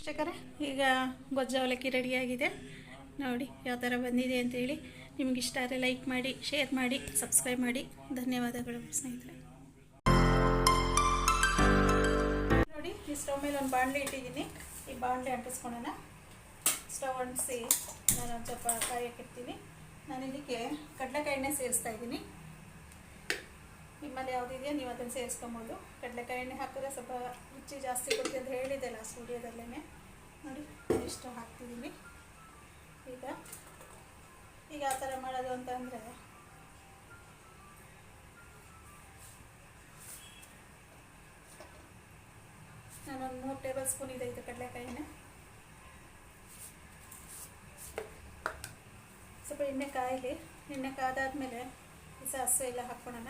ವೀಕ್ಷಕರೇ, ಈಗ ಗೊಜ್ಜು ಅವಲಕ್ಕಿ ರೆಡಿಯಾಗಿದೆ. ನೋಡಿ ಯಾವ ಥರ ಬಂದಿದೆ ಅಂತೇಳಿ. ನಿಮ್ಗೆ ಇಷ್ಟ ಆದರೆ ಲೈಕ್ ಮಾಡಿ, ಶೇರ್ ಮಾಡಿ, ಸಬ್ಸ್ಕ್ರೈಬ್ ಮಾಡಿ. ಧನ್ಯವಾದಗಳು ಸ್ನೇಹಿತರೆ. ನೋಡಿ, ಈ ಸ್ಟವ್ ಮೇಲೆ ಒಂದು ಬಾಣಲೆ ಇಟ್ಟಿದ್ದೀನಿ. ಈ ಬಾಣಲೆ ಅಂಟಿಸ್ಕೊಳ್ಳೋಣ. ಸ್ಟವ್ ಅಂಟಿಸಿ ನಾನು ಒಂದು ಸ್ವಲ್ಪ ಕಾಯಕ್ಕೆ ಇಡ್ತೀನಿ. ನಾನು ಇದಕ್ಕೆ ಕಡಲೆಕಾಯಿನೇ ಸೇರಿಸ್ತಾ ಇದ್ದೀನಿ. ನಿಮ್ಮಲ್ಲಿ ಯಾವುದಿದೆಯೋ ನೀವು ಅದನ್ನು ಸೇರಿಸ್ಕೊಬೋದು. ಕಡಲೆಕಾಯಿ ಎಣ್ಣೆ ಹಾಕಿದ್ರೆ ಸ್ವಲ್ಪ ರುಚಿ ಜಾಸ್ತಿ ಕೊಡ್ತೀವಿ ಅಂತ ಹೇಳಿದೆ ಲಾಸ್ಟ್ ವಿಡಿಯೋದಲ್ಲೇ. ನೋಡಿ ಇಷ್ಟು ಹಾಕ್ತಿದ್ದೀನಿ. ಈಗ ಯಾವ ಥರ ಮಾಡೋದು ಅಂತಂದರೆ, ನಾನೊಂದು 3 ಟೇಬಲ್ ಸ್ಪೂನ್ ಇದೆ ಇದು ಕಡಲೆಕಾಯಿ ಎಣ್ಣೆ. ಸ್ವಲ್ಪ ಎಣ್ಣೆ ಕಾಯಲಿ. ಎಣ್ಣೆ ಕಾದಾದ್ಮೇಲೆ ಸಾಸಿವೆ ಎಲ್ಲ ಹಾಕ್ಕೊಳ್ಳೋಣ.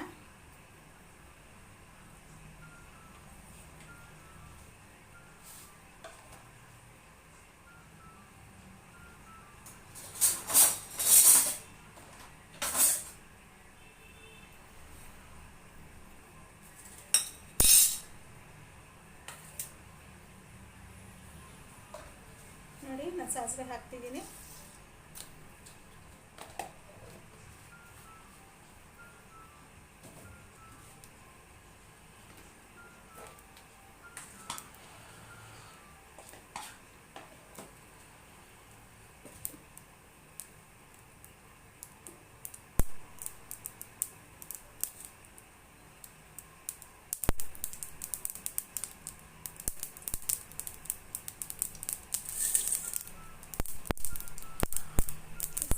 ನೋಡಿ, ನಾನು ಸಾಸಿವೆ ಹಾಕ್ತಿದ್ದೀನಿ.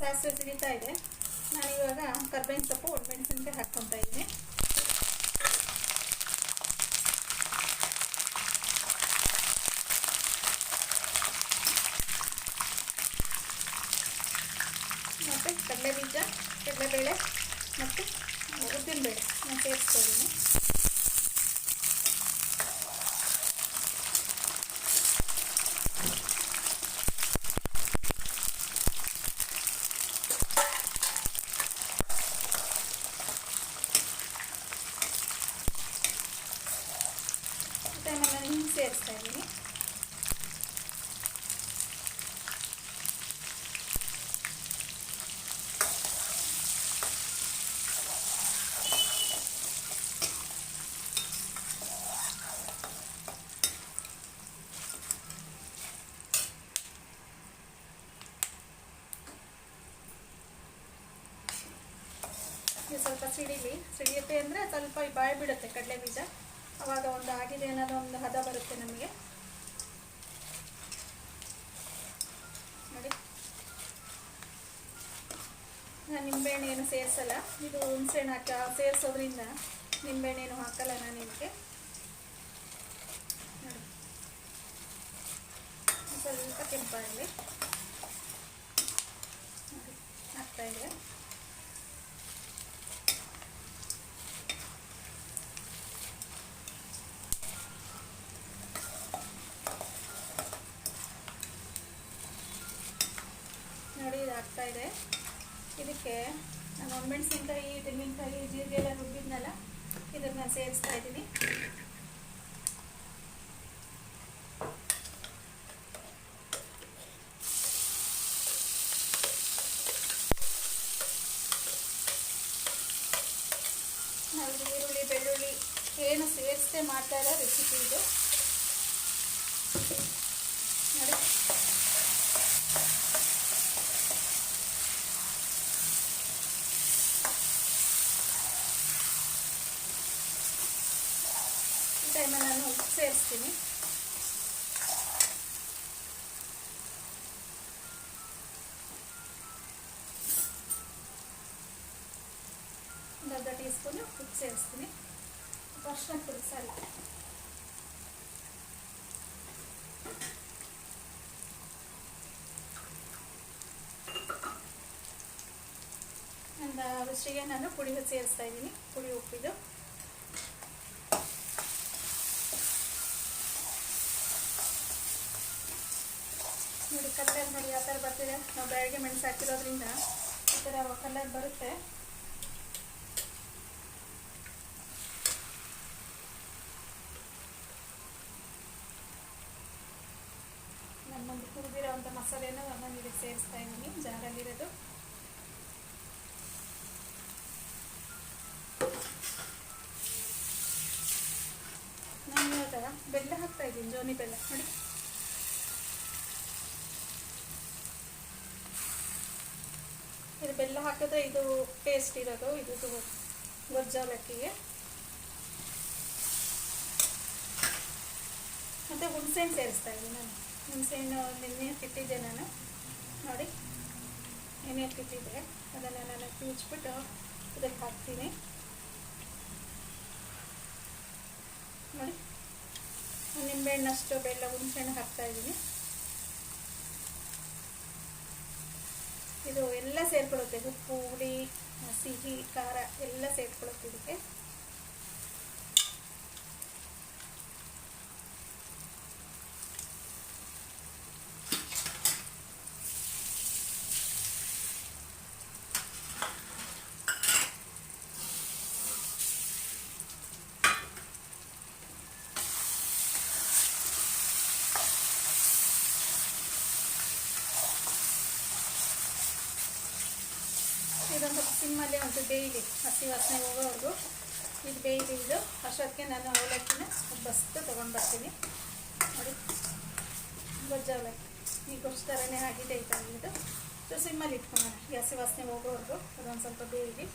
ಸಾಸಿವೆ ಸಿಡಿತಾ ಇದೆ. ನಾನಿವಾಗ ಕರ್ಬೇವಿನ ಸೊಪ್ಪು, ಒಣಮೆಣಸಿನಕಾಯಿ ಹಾಕ್ಕೊತಾ ಇದ್ದೀನಿ. ಮತ್ತು ಕಡಲೆ ಬೀಜ, ಕಡಲೆಬೇಳೆ ಮತ್ತು ಉದ್ದಿನಬೇಳೆ ನಾನು ಸೇರಿಸ್ಕೊಳ್ತೀನಿ. ನಾನು ಹಿಂಗೆ ಸೇರಿಸ್ತಾ ಇದ್ದೀನಿ. ಇದು ಸ್ವಲ್ಪ ಸಿಡಿಯುತ್ತೆ ಅಂದರೆ ಸ್ವಲ್ಪ ಬಾಯಿ ಬಿಡುತ್ತೆ ಕಡಲೆ ಬೀಜ. ಆವಾಗ ಒಂದು ಆಗಿದೆ ಅನ್ನೋದು ಒಂದು ಹದ ಬರುತ್ತೆ ನಮಗೆ. ನೋಡಿ, ನಾನು ನಿಂಬೆಹಣ್ಣು ಏನು ಸೇರಿಸಲ್ಲ. ಇದು ಹುಣಸೆಹಣ್ಣು ಸೇರಿಸೋದ್ರಿಂದ ನಿಂಬೆಹಣ್ಣೇನು ಹಾಕಲ್ಲ ನಾನು ಇದಕ್ಕೆ. ನೋಡಿ, ಸ್ವಲ್ಪ ಕೆಂಪಾಗಲಿ. ನೋಡಿ, ಹಾಕ್ತಾಯಿದೆ. ನೋಡಿ, ಇದು ಆಗ್ತಾಯಿದೆ. ಇದಕ್ಕೆ ನಾನು ಒಣಮೆಣಸಿನ್ಕಾಯಿ, ತೆಂಗಿನಕಾಯಿ, ಜೀರಿಗೆ ಎಲ್ಲ ರುಬ್ಬಿದ್ನಲ್ಲ, ಇದನ್ನು ಸೇರಿಸ್ತಾ ಇದ್ದೀನಿ. ನಾವು ಈರುಳ್ಳಿ, ಬೆಳ್ಳುಳ್ಳಿ ಏನು ಸೇರಿಸದೆ ಮಾಡ್ತಾ ಇರೋ ರೆಸಿಪಿ ಇದು. ನೋಡಿ, ಟೈಮಲ್ಲಿ ನಾನು ಉಪ್ಪು ಸೇರಿಸ್ತೀನಿ. ಒಂದು ಅರ್ಧ ಟೀ ಸ್ಪೂನು ಉಪ್ಪು ಸೇರಿಸ್ತೀನಿ. ಅರ್ಶಿನ ಪುಡಿ ಸಾರಿ. ಒಂದು ರುಚಿಗೆ ನಾನು ಪುಡಿ ಸೇರಿಸ್ತಾ ಇದ್ದೀನಿ. ಪುಡಿ ಉಪ್ಪಿದು. ನೋಡಿ, ಕಲರ್ ನೋಡಿ ಯಾವ ಥರ ಬರ್ತಿದೆ. ನಾವು ಬೆಳಗ್ಗೆ ಮೆಣಸು ಹಾಕಿರೋದ್ರಿಂದ ಈ ಥರ ಕಲರ್ ಬರುತ್ತೆ. ಒಂದು ಹುರಿದಿರೋವಂಥ ಮಸಾಲೆನ ನಾನು ಇದಕ್ಕೆ ಸೇರಿಸ್ತಾ ಇದ್ದೀನಿ ಜಾರಲ್ಲಿರೋದು. ನಾನು ಇವಾಗ ಬೆಲ್ಲ ಹಾಕ್ತಾ ಇದ್ದೀನಿ, ಜೋನಿ ಬೆಲ್ಲ ನೋಡಿ. ಇದು ಬೆಲ್ಲ ಹಾಕಿದ್ರೆ ಇದು ಟೇಸ್ಟ್ ಇರೋದು ಇದು ಗೊಜ್ಜು ಅವಲಕ್ಕಿಗೆ. ಮತ್ತು ಹುಣಸೆಹಣ್ಣು ಸೇರಿಸ್ತಾ ಇದ್ದೀನಿ ನಾನು. ಹುಣಸೆಹಣ್ಣು ನೆನೆ ಇಟ್ಟಿದ್ದೆ ನಾನು ನೋಡಿ, ನೆನೆ ಇಟ್ಟಿದ್ದೆ ಅದನ್ನು ನಾನು ಕಿವುಚ್ಬಿಟ್ಟು ಇದಕ್ಕೆ ಹಾಕ್ತೀನಿ ನೋಡಿ. ನಿಂಬೆಹಣ್ಣಷ್ಟು ಬೆಲ್ಲ ಹುಣಸೆಹಣ್ಣು ಹಾಕ್ತಾಯಿದ್ದೀನಿ. ಇದು ಎಲ್ಲ ಸೇರ್ಕೊಳ್ಳುತ್ತೆ, ಉಪ್ಪು ಹುಳಿ ಸಿಹಿ ಖಾರ ಎಲ್ಲ ಸೇರ್ಕೊಳ್ಳುತ್ತೆ ಇದಕ್ಕೆ. ಇದೊಂದು ಸಿಮ್ಮಲ್ಲೇ ಒಂದು ಬೇಯಲಿ, ಹಸಿ ವಾಸನೆ ಹೋಗೋವರೆಗೂ ಇದು ಬೇಯಲಿ. ಇದು ಅಷ್ಟೊತ್ತಿಗೆ ನಾನು ಅವಲಕ್ಕಿನ ಬಸ್ತು ತೊಗೊಂಡು ಬರ್ತೀನಿ ನೋಡಿ. ಗೊಜ್ಜು ಅವಲಕ್ಕಿ ಈಗ ಗೊಜ್ಜು ಥರನೇ ಆಗಿದೆ ಐತೆ ಇದು. ಸೊ ಸಿಮ್ಮಲ್ಲಿ ಇಟ್ಕೊಳ್ಳೋಣ, ಹಸಿ ವಾಸನೆ ಹೋಗೋವರೆಗೂ ಅದೊಂದು ಸ್ವಲ್ಪ ಬೇಯಲಿ.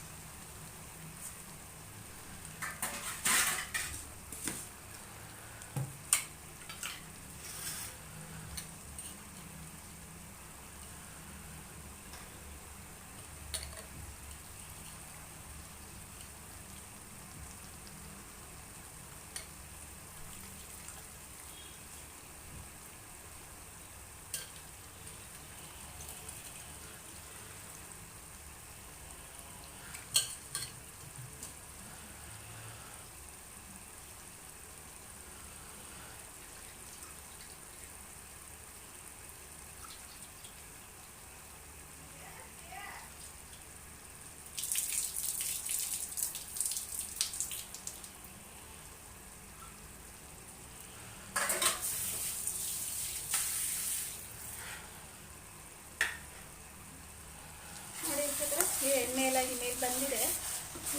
ಈ ಎಣ್ಣೆ ಎಲ್ಲ ಈ ಮೇಲೆ ಬಂದಿದೆ,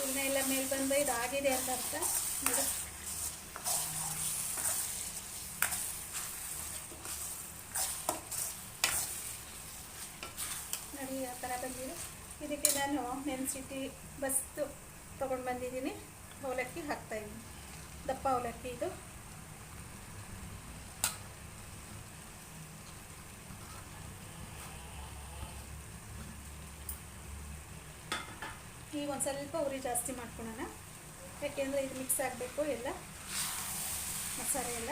ಎಣ್ಣೆ ಎಲ್ಲ ಮೇಲೆ ಬಂದು ಇದು ಆಗಿದೆ ಅಂತ ಅರ್ಥ ನೋಡಿ. ನೋಡಿ ಆ ಥರ ಬಂದಿದೆ. ಇದಕ್ಕೆ ನಾನು ನೆನೆಸಿಟ್ಟು ಬಸ್ತು ತೊಗೊಂಡು ಬಂದಿದ್ದೀನಿ, ಅವಲಕ್ಕಿ ಹಾಕ್ತಾಯಿದ್ದೀನಿ. ದಪ್ಪ ಅವಲಕ್ಕಿ ಇದು. ಈಗ ಒಂದು ಸ್ವಲ್ಪ ಉರಿ ಜಾಸ್ತಿ ಮಾಡ್ಕೊಳ್ಳೋಣ, ಯಾಕೆಂದರೆ ಇದು ಮಿಕ್ಸ್ ಆಗಬೇಕು ಎಲ್ಲ ಮಸಾಲೆ ಎಲ್ಲ.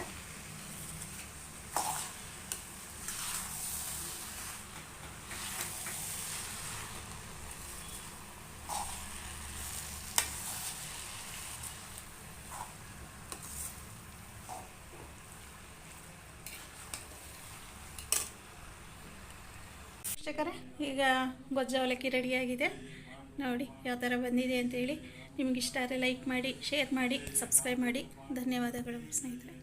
ವೀಕ್ಷಕರೇ, ಈಗ ಗೊಜ್ಜು ಅವಲಕ್ಕಿ ರೆಡಿಯಾಗಿದೆ ನೋಡಿ ಯಾವ ಥರ ಬಂದಿದೆ ಅಂತೇಳಿ. ನಿಮಗಿಷ್ಟ ಆದರೆ ಲೈಕ್ ಮಾಡಿ, ಶೇರ್ ಮಾಡಿ, ಸಬ್ಸ್ಕ್ರೈಬ್ ಮಾಡಿ. ಧನ್ಯವಾದಗಳು ಸ್ನೇಹಿತರೆ.